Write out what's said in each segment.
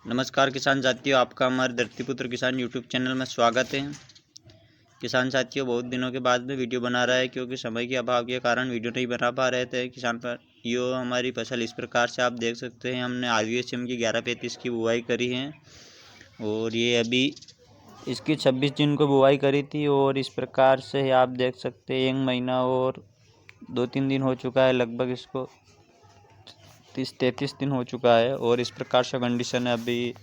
नमस्कार किसान साथियों, आपका हमारे धरतीपुत्र किसान यूट्यूब चैनल में स्वागत है। किसान साथियों, बहुत दिनों के बाद में वीडियो बना रहा है क्योंकि समय के अभाव के कारण वीडियो नहीं बना पा रहे थे। किसान साथियों, हमारी फसल इस प्रकार से आप देख सकते हैं। हमने IVSM की 1135 की बुआई करी है और ये अभी इसकी 26 जून को बुआई करी थी और इस प्रकार से आप देख सकते हैं 1 महीना और 2-3 दिन हो चुका है। लगभग इसको 30-33 दिन हो चुका है और इस प्रकार से कंडीशन है। अभी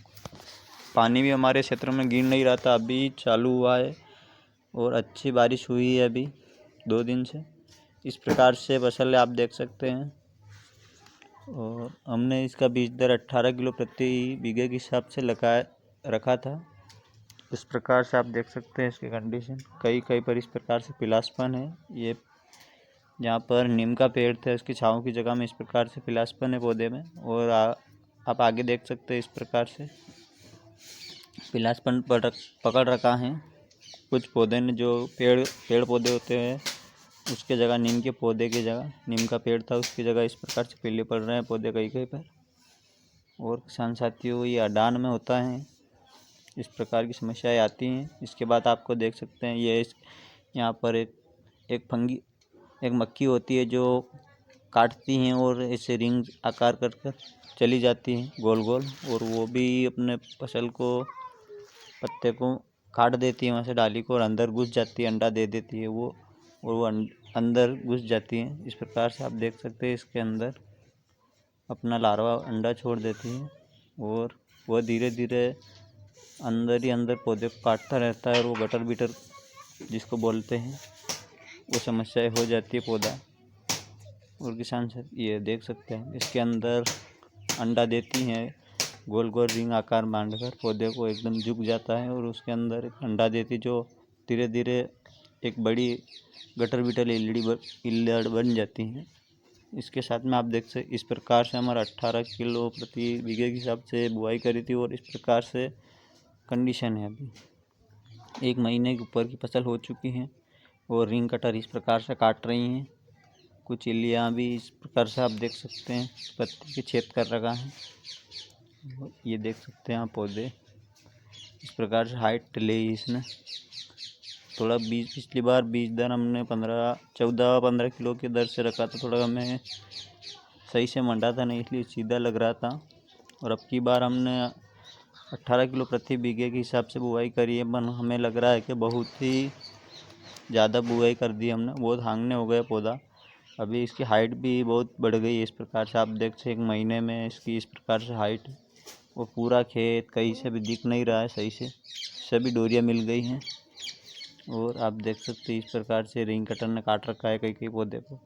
पानी भी हमारे क्षेत्र में गिर नहीं रहा था, अभी चालू हुआ है और अच्छी बारिश हुई है अभी 2 दिन से। इस प्रकार से फसल आप देख सकते हैं और हमने इसका बीज दर 18 किलो प्रति बीघे के हिसाब से रखा था। इस प्रकार से आप देख सकते हैं इसकी कंडीशन। कई पर इस प्रकार से पिलासपन है। ये जहाँ पर नीम का पेड़ था इसकी छाँव की जगह में इस प्रकार से पिलासपन है पौधे में। और आप आगे देख सकते हैं इस प्रकार से पिलासपन पकड़ रखा है। कुछ पौधे ने जो पेड़ पौधे होते हैं उसके जगह नीम के पौधे की जगह नीम का पेड़ था उसकी जगह इस प्रकार से पीले पड़ रहे हैं पौधे कई पर। और किसान साथियों, ये अडान में होता है, इस प्रकार की समस्याएं आती हैं। इसके बाद आपको देख सकते हैं ये यहाँ पर एक मक्खी होती है जो काटती हैं और ऐसे रिंग आकार कर चली जाती हैं गोल गोल, और वो भी अपने फसल को पत्ते को काट देती है वहाँ से डाली को और अंदर घुस जाती है, अंडा दे देती है वो, और वो अंदर घुस जाती है। इस प्रकार से आप देख सकते हैं इसके अंदर अपना लार्वा अंडा छोड़ देती है और वह धीरे धीरे अंदर ही अंदर पौधे को काटता रहता है और वो गटर बिटर जिसको बोलते हैं वो समस्याएं हो जाती है पौधा। और किसान ये देख सकते हैं इसके अंदर अंडा देती हैं गोल गोल रिंग आकार बांधकर, पौधे को एकदम झुक जाता है और उसके अंदर एक अंडा देती जो धीरे धीरे एक बड़ी गटर बिटर इल्लड़ बन जाती हैं। इसके साथ में आप देख सकते इस प्रकार से हमारा 18 किलो प्रति बीघे के हिसाब से बुआई करी थी और इस प्रकार से कंडीशन है। अभी 1 महीने के ऊपर की फसल हो चुकी है और रिंग कटर इस प्रकार से काट रही हैं। कुछ इल्लियाँ भी इस प्रकार से आप देख सकते हैं पत्ती के छेद कर रखा है। ये देख सकते हैं आप पौधे इस प्रकार से हाइट ले इसने थोड़ा बीज पिछली बार बीज दर हमने 14-15 किलो की दर से रखा था, थोड़ा हमें सही से मंडा था नहीं इसलिए सीधा लग रहा था। और अब की बार हमने 18 किलो प्रति बीघे के हिसाब से बुआई करी है, पर हमें लग रहा है कि बहुत ही ज़्यादा बुआई कर दी हमने, बहुत हांगने हो गया पौधा। अभी इसकी हाइट भी बहुत बढ़ गई है। इस प्रकार से आप देख सकते 1 महीने में इसकी इस प्रकार से हाइट, वो पूरा खेत कहीं से भी दिख नहीं रहा है सही से, सभी डोरियाँ मिल गई हैं। और आप देख सकते हैं इस प्रकार से रिंग कटर ने काट रखा है कई पौधे को,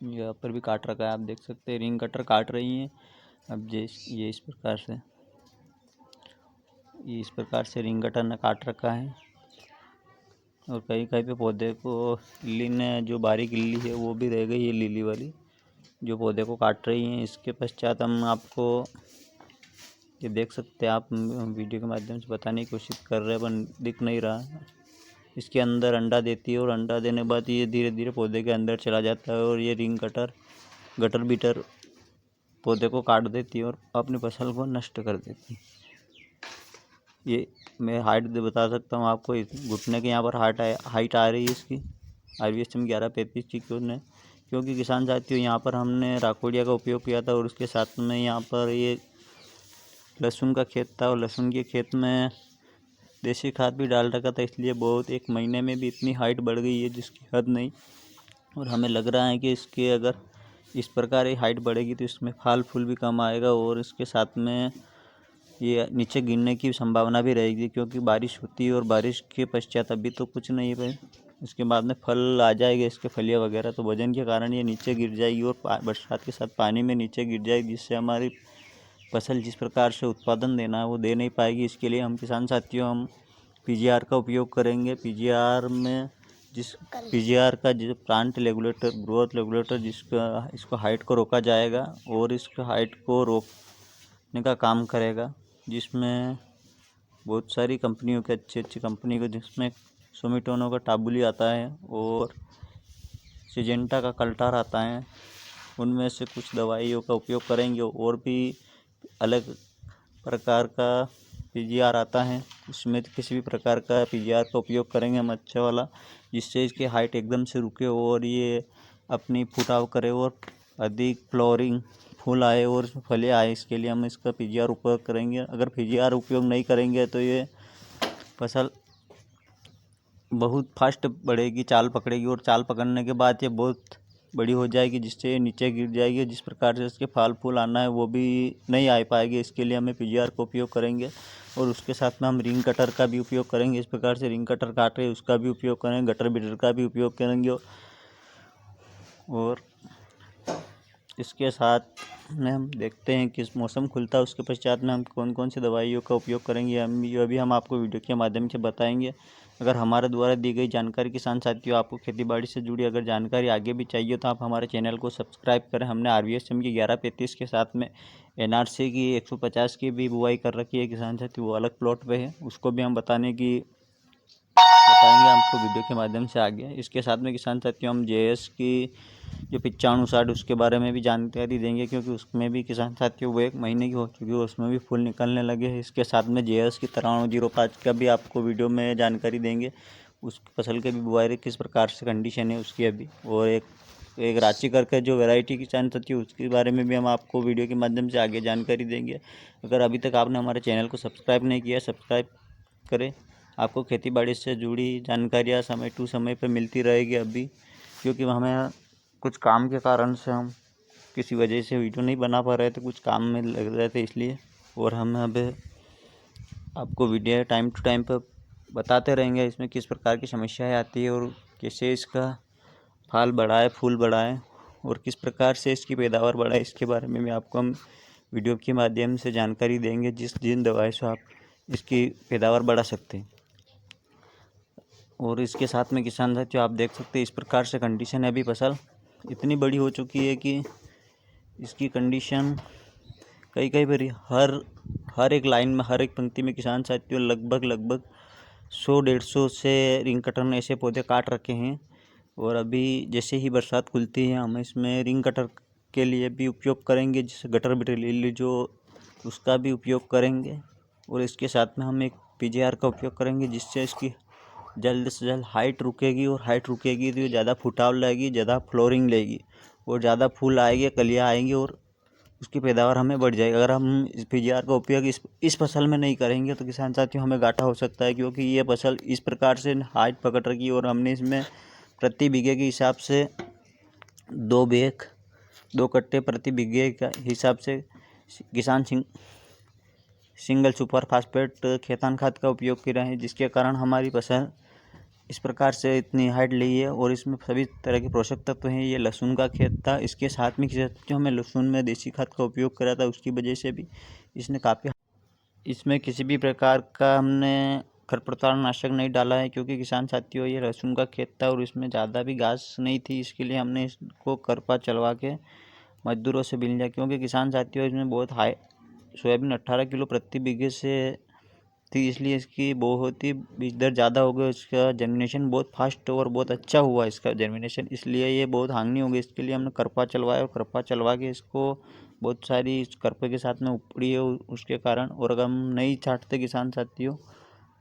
यहाँ पर भी काट रखा है। आप देख सकते हैं रिंग कटर काट रही हैं। अब ये इस प्रकार से रिंग कटर ने काट रखा है और कहीं पे पौधे को इल्ली ने जो बारीक इल्ली है वो भी रह गई है, लीली वाली जो पौधे को काट रही हैं। इसके पश्चात हम आपको ये देख सकते हैं, आप वीडियो के माध्यम से बताने की कोशिश कर रहे हैं पर दिख नहीं रहा। इसके अंदर अंडा देती है और अंडा देने के बाद ये धीरे धीरे पौधे के अंदर चला जाता है और ये रिंग कटर गटर बिटर पौधे को काट देती है और अपनी फसल को नष्ट कर देती है। ये मैं हाइट बता सकता हूँ आपको, घुटने के यहाँ पर हाइट आ रही है इसकी IVSM 1135 की क्योंकि किसान साथियों यहाँ पर हमने राकोडिया का उपयोग किया था और उसके साथ में यहाँ पर ये लहसुन का खेत था और लहसुन के खेत में देसी खाद भी डाल रखा था, इसलिए बहुत 1 महीने में भी इतनी हाइट बढ़ गई है जिसकी हद नहीं। और हमें लग रहा है कि इसके अगर इस प्रकार ये हाइट बढ़ेगी तो इसमें फल फूल भी कम आएगा और इसके साथ में ये नीचे गिरने की संभावना भी रहेगी क्योंकि बारिश होती है और बारिश के पश्चात अभी तो कुछ नहीं है, इसके बाद में फल आ जाएगा इसके फलियाँ वगैरह, तो वजन के कारण ये नीचे गिर जाएगी और बरसात के साथ पानी में नीचे गिर जाएगी, जिससे हमारी फसल जिस प्रकार से उत्पादन देना है वो दे नहीं पाएगी। इसके लिए हम किसान साथियों हम PGR का उपयोग करेंगे। PGR का जो प्लांट रेगुलेटर, ग्रोथ रेगुलेटर, इसको हाइट को रोका जाएगा और इसका हाइट को रोकने का काम करेगा, जिसमें बहुत सारी कंपनियों के अच्छी कंपनी को, जिसमें सुमिटोनो का टाबुली आता है और सिजेंटा का कल्टार आता है, उनमें से कुछ दवाइयों का उपयोग करेंगे और भी अलग प्रकार का पीजीआर आता है, इसमें किसी भी प्रकार का पीजीआर का उपयोग करेंगे हम अच्छा वाला, जिससे इसकी हाइट एकदम से रुके और ये अपनी फुटाव करे और अधिक फ्लोरिंग फूल आए और फले आए। इसके लिए हम इसका पीजीआर उपयोग करेंगे। अगर पीजीआर उपयोग नहीं करेंगे तो ये फसल बहुत फास्ट बढ़ेगी, चाल पकड़ेगी और चाल पकड़ने के बाद ये बहुत बड़ी हो जाएगी, जिससे ये नीचे गिर जाएगी। जिस प्रकार से इसके फल फूल आना है वो भी नहीं आ पाएगी। इसके लिए हमें पीजीआर का उपयोग करेंगे और उसके साथ में हम रिंग कटर का भी उपयोग करेंगे। इस प्रकार से रिंग कटर काट रहे उसका भी उपयोग करेंगे, गटर बिटर का भी उपयोग करेंगे। और इसके साथ में हम देखते हैं किस मौसम खुलता है, उसके पश्चात में हम कौन कौन सी दवाइयों का उपयोग करेंगे ये भी हम आपको वीडियो के माध्यम से बताएंगे। अगर हमारे द्वारा दी गई जानकारी किसान साथियों आपको खेतीबाड़ी से जुड़ी अगर जानकारी आगे भी चाहिए तो आप हमारे चैनल को सब्सक्राइब करें। हमने RVSM की 1135 के साथ में NRC की 150 की भी बुआई कर रखी है किसान साथी, वो अलग प्लॉट पे है, उसको भी हम बताएंगे आपको वीडियो के माध्यम से आगे। इसके साथ में किसान साथियों हम JS की जो 9560 उसके बारे में भी जानकारी देंगे, क्योंकि उसमें भी किसान साथियों वो 1 महीने की हो चुकी है, उसमें भी फूल निकलने लगे हैं। इसके साथ में JS की 9305 का भी आपको वीडियो में जानकारी देंगे, उस फसल के भी बुआई किस प्रकार से कंडीशन है उसकी अभी। और एक रांची करके जो वैरायटी किसान साथियों उसके बारे में भी हम आपको वीडियो के माध्यम से आगे जानकारी देंगे। अगर अभी तक आपने हमारे चैनल को सब्सक्राइब नहीं किया, सब्सक्राइब करें। आपको खेतीबाड़ी से जुड़ी जानकारियाँ समय टू समय पर मिलती रहेगी अभी, क्योंकि हमें कुछ काम के कारण से हम किसी वजह से वीडियो नहीं बना पा रहे थे, कुछ काम में लग रहे थे इसलिए। और हम अब आपको वीडियो टाइम टू टाइम पर बताते रहेंगे इसमें किस प्रकार की समस्याएं आती है और कैसे इसका फल बढ़ाए, फूल बढ़ाए और किस प्रकार से इसकी पैदावार बढ़ाए। इसके बारे में भी आपको हम वीडियो के माध्यम से जानकारी देंगे, जिन दवाई से आप इसकी पैदावार बढ़ा सकते हैं। और इसके साथ में किसान साथियों आप देख सकते हैं इस प्रकार से कंडीशन है, अभी फसल इतनी बड़ी हो चुकी है कि इसकी कंडीशन कई बार हर एक लाइन में, हर एक पंक्ति में किसान साथियों लगभग 100-150 से रिंग कटर ने ऐसे पौधे काट रखे हैं। और अभी जैसे ही बरसात खुलती है हम इसमें रिंग कटर के लिए भी उपयोग करेंगे, जिससे गटर बिटर जो उसका भी उपयोग करेंगे। और इसके साथ में हम एक पीजीआर का उपयोग करेंगे, जिससे इसकी जल्द से जल्द हाइट रुकेगी और हाइट रुकेगी तो ज़्यादा फुटाव लगेगी, ज़्यादा फ्लोरिंग लेगी और ज़्यादा फूल आएंगे, कलियाँ आएंगी और उसकी पैदावार हमें बढ़ जाएगी। अगर हम इस पीजीआर का उपयोग इस फसल में नहीं करेंगे तो किसान साथियों हमें घाटा हो सकता है, क्योंकि ये फसल इस प्रकार से हाइट पकड़ रखी और हमने इसमें प्रति बीघे के हिसाब से 2 कट्टे प्रति बीघे का हिसाब से किसान सिंगल सुपर फास्फेट खेतान खाद का उपयोग किया है, जिसके कारण हमारी फसल इस प्रकार से इतनी हाइट ली है। और इसमें सभी तरह के पोषक तत्व हैं। ये लहसुन का खेत था, इसके साथ में जो हमें लहसुन में देसी खाद का उपयोग करा था उसकी वजह से भी इसने काफ़ी, इसमें किसी भी प्रकार का हमने खरपतवार नाशक नहीं डाला है, क्योंकि किसान साथियों ये लहसुन का खेत था और इसमें ज़्यादा भी घास नहीं थी। इसके लिए हमने इसको करपा चलवा के मजदूरों से बिल लिया, क्योंकि किसान साथियों इसमें बहुत हाई सोयाबीन 18 किलो प्रति बीघे से थी, इसलिए इसकी बहुत ही बीज दर ज़्यादा हो गया। इसका जर्मिनेशन बहुत फास्ट और बहुत अच्छा हुआ इसका जर्मिनेशन, इसलिए ये बहुत हांगनी हो गई। इसके लिए हमने करपा चलवाया और करपा चलवा के इसको बहुत सारी इस करपे के साथ में उपड़ी है उसके कारण। और अगर हम नहीं छांटते किसान साथियों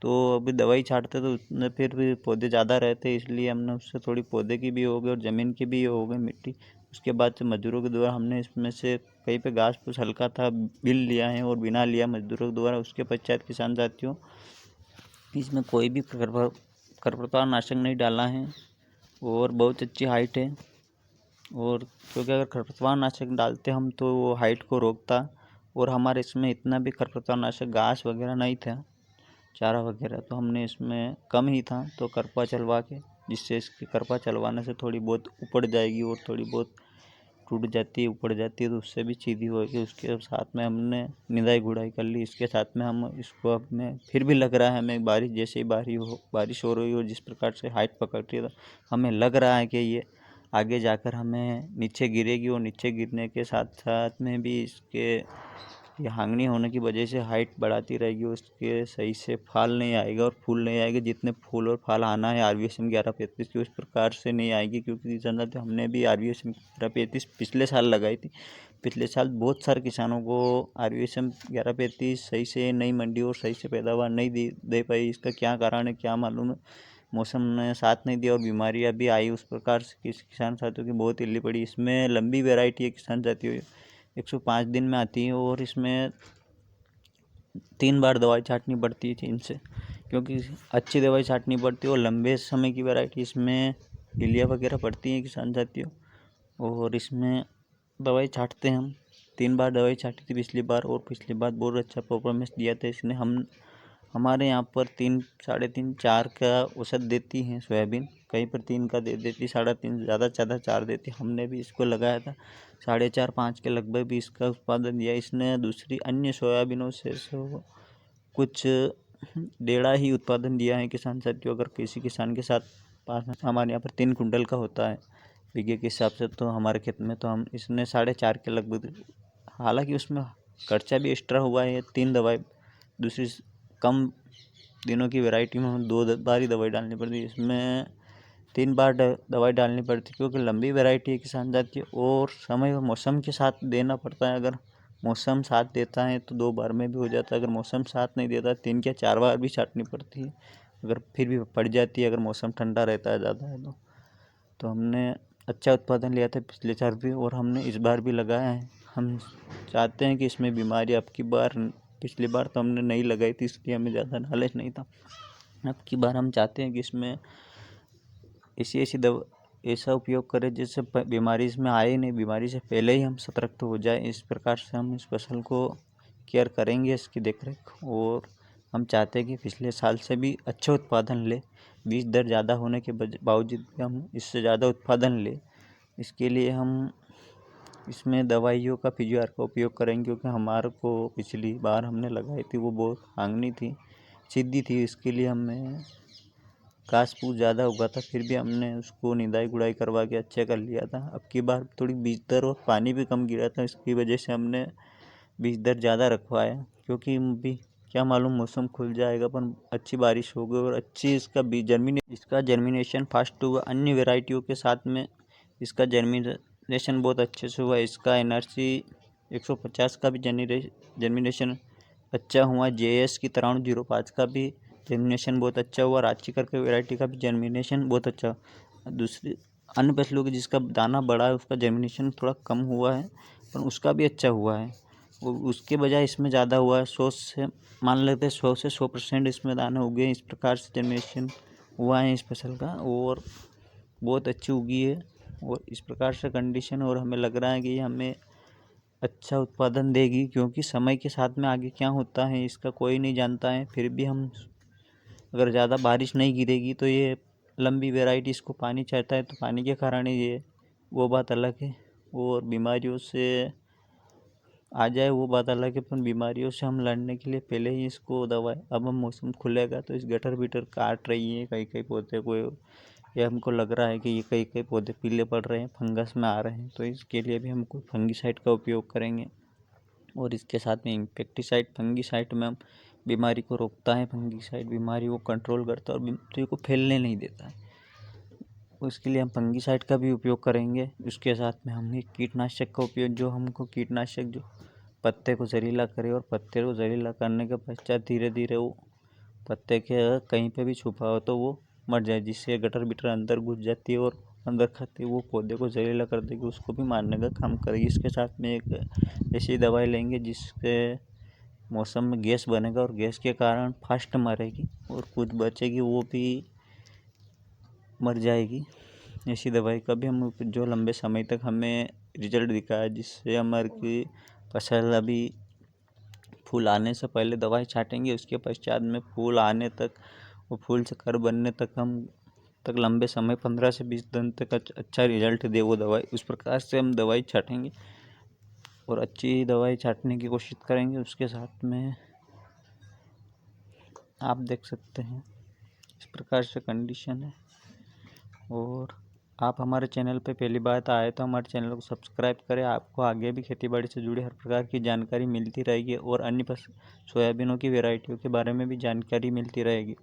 तो अभी दवाई छांटते तो उसमें फिर भी पौधे ज़्यादा रहते, इसलिए हमने उससे थोड़ी पौधे की भी हो गई और ज़मीन की भी हो गई मिट्टी। उसके बाद से मजदूरों के द्वारा हमने इसमें से कहीं पे घास फूस हल्का था बिल लिया है और बिना लिया मजदूरों के द्वारा। उसके पश्चात किसान साथियों इसमें कोई भी खरपतवार नाशक नहीं डाला है और बहुत अच्छी हाइट है। और क्योंकि अगर खरपतवार नाशक डालते हम तो वो हाइट को रोकता, और हमारे इसमें इतना भी खरपतवार नाशक घास वगैरह नहीं था, चारा वगैरह तो हमने इसमें कम ही था, तो करपा चलवा के, जिससे इसकी करपा चलवाने से थोड़ी बहुत उपड़ जाएगी और थोड़ी बहुत टूट जाती है, उपड़ जाती है, तो उससे भी सीधी होगी। उसके साथ में हमने निदाई गुड़ाई कर ली। इसके साथ में हम इसको अपने फिर भी लग रहा है हमें बारिश जैसे ही बारिश हो रही हो, जिस प्रकार से हाइट पकड़ रही है तो हमें लग रहा है कि ये आगे जाकर हमें नीचे गिरेगी और नीचे गिरने के साथ साथ में भी इसके ये हांगनी होने की वजह से हाइट बढ़ाती रहेगी, उसके सही से फल नहीं आएगा और फूल नहीं आएगा। जितने फूल और फल आना है RVSM 1135 की उस प्रकार से नहीं आएगी, क्योंकि जनरल हमने भी RVSM 1135 पिछले साल लगाई थी, पिछले साल बहुत सारे किसानों को RVSM 1135 सही से नई मंडी और सही से पैदावार नहीं दे पाई। इसका क्या कारण है क्या मालूम है। मौसम ने साथ नहीं दिया और बीमारियां भी आई उस प्रकार से किसान साथियों की बहुत हिल्ली पड़ी। इसमें लंबी वैरायटी है किसान साथियों, 105 दिन में आती है और इसमें 3 बार दवाई छाटनी पड़ती है इनसे, क्योंकि अच्छी दवाई छाटनी पड़ती है और लंबे समय की वैरायटी इसमें इलिया वगैरह पड़ती है किसान साथियों। और इसमें दवाई छाटते हैं हम, 3 बार दवाई छाटी थी पिछली बार और पिछली बार बहुत अच्छा परफॉर्मेंस दिया था इसने। हमारे यहाँ पर 3, 3.5, 4 का औसत देती हैं सोयाबीन, कहीं पर 3 का दे देती, 3.5 ज़्यादा 4 देती। हमने भी इसको लगाया था 4.5, 5 के लगभग भी इसका उत्पादन दिया इसने। दूसरी अन्य सोयाबीनों से कुछ 1.5 ही उत्पादन दिया है किसान साथियों। अगर किसी किसान के साथ पास हमारे यहाँ पर 3 कुंटल का होता है बीघे के हिसाब से, तो हमारे खेत में तो हम इसने 4.5 के लगभग, हालांकि उसमें खर्चा भी एक्स्ट्रा हुआ है। 3 दवाई दूसरी कम दिनों की वैरायटी में हम 2 बार ही दवाई डालनी पड़ती है, इसमें 3 बार दवाई डालनी पड़ती है क्योंकि लंबी वैरायटी है किसान जाती है और समय और मौसम के साथ देना पड़ता है। अगर मौसम साथ देता है तो 2 बार में भी हो जाता है, अगर मौसम साथ नहीं देता 3 या 4 बार भी छाटनी पड़ती है, अगर फिर भी पड़ जाती है अगर मौसम ठंडा रहता है ज़्यादा है तो हमने अच्छा उत्पादन लिया था पिछले साल भी और हमने इस बार भी लगाया है। हम चाहते हैं कि इसमें बीमारी, अब की बार, पिछली बार तो हमने नहीं लगाई थी इसलिए हमें ज़्यादा नॉलेज नहीं था, अब की बार हम चाहते हैं कि इसमें ऐसा उपयोग करें जिससे बीमारी इसमें आए नहीं, बीमारी से पहले ही हम सतर्क हो जाए। इस प्रकार से हम इस फसल को केयर करेंगे, इसकी देखरेख, और हम चाहते हैं कि पिछले साल से भी अच्छा उत्पादन ले, बीज दर ज़्यादा होने के बावजूद भी हम इससे ज़्यादा उत्पादन ले। इसके लिए हम इसमें दवाइयों का PGR का उपयोग करेंगे, क्योंकि हमारे को पिछली बार हमने लगाई थी वो बहुत आंगनी थी, सीधी थी, इसके लिए हमें घास फूस ज़्यादा हुआ था, फिर भी हमने उसको निदाई गुड़ाई करवा के अच्छा कर लिया था। अब की बार थोड़ी बीज दर और पानी भी कम गिरा था, इसकी वजह से हमने बीज दर ज़्यादा रखवाया, क्योंकि भी क्या मालूम मौसम खुल जाएगा पर अच्छी बारिश हो गई और अच्छी इसका जर्मिनेशन फास्ट हुआ। अन्य वेराइटियों के साथ में इसका जर्मिनेशन बहुत अच्छे से हुआ। इसका NRC 150 का भी जर्मिनेशन अच्छा हुआ। JS की 9305 का भी जर्मिनेशन बहुत अच्छा हुआ। रांची करके वैरायटी का भी जर्मिनेशन बहुत अच्छा। दूसरी अन्य फसलों की जिसका दाना बड़ा है उसका जर्मिनेशन थोड़ा कम हुआ है, पर उसका भी अच्छा हुआ है, और उसके बजाय इसमें ज़्यादा हुआ है। 100 से मान लेते हैं 100 से 100% इसमें दाने उगे। इस प्रकार से जर्मिनेशन हुआ है इस फसल का और बहुत अच्छी उगी है और इस प्रकार से कंडीशन, और हमें लग रहा है कि हमें अच्छा उत्पादन देगी, क्योंकि समय के साथ में आगे क्या होता है इसका कोई नहीं जानता है। फिर भी हम अगर ज़्यादा बारिश नहीं गिरेगी तो ये लंबी वैरायटी, इसको पानी चाहता है तो पानी के कारण ये वो बात अलग है, और बीमारियों से आ जाए वो बात अलग है, पर बीमारियों से हम लड़ने के लिए पहले ही इसको दवाई, अब हम मौसम खुलेगा तो इस गटर बिटर काट रही है कई कई पौधे को, ये हमको लग रहा है कि ये कई कई पौधे पीले पड़ रहे हैं, फंगस में आ रहे हैं, तो इसके लिए भी हम कोई फंगीसाइड का उपयोग करेंगे। और इसके साथ में इंसेक्टिसाइड, फंगीसाइड में हम बीमारी को रोकता है, फंगीसाइड बीमारी को कंट्रोल करता है और बीमारी को फैलने नहीं देता है, उसके लिए हम फंगीसाइड का भी उपयोग करेंगे। उसके साथ में हम एक कीटनाशक का उपयोग, जो हमको कीटनाशक जो पत्ते को जहरीला करे और पत्ते को जहरीला करने के पश्चात धीरे धीरे वो पत्ते के कहीं पे भी छुपा हो तो वो मर जाए, जिससे गटर बिटर अंदर घुस जाती है और अंदर खाती है वो पौधे को जहरीला कर देगी, उसको भी मारने का काम करेगी। इसके साथ में एक ऐसी दवाई लेंगे जिससे मौसम में गैस बनेगा और गैस के कारण फास्ट मरेगी और कुछ बचेगी वो भी मर जाएगी। ऐसी दवाई का भी हम जो लंबे समय तक हमें रिजल्ट दिखाया, जिससे हमारी फसल अभी फूल आने से पहले दवाई छाटेंगे, उसके पश्चात में फूल आने तक, वो फूल से कर बनने तक हम तक लंबे समय 15 से 20 दिन तक अच्छा रिजल्ट दे वो दवाई, उस प्रकार से हम दवाई छाटेंगे और अच्छी दवाई छाटने की कोशिश करेंगे। उसके साथ में आप देख सकते हैं इस प्रकार से कंडीशन है। और आप हमारे चैनल पे पहली बार आए तो हमारे चैनल को सब्सक्राइब करें, आपको आगे भी खेतीबाड़ी से जुड़ी हर प्रकार की जानकारी मिलती रहेगी और अन्य सोयाबीनों की वैरायटियों के बारे में भी जानकारी मिलती रहेगी।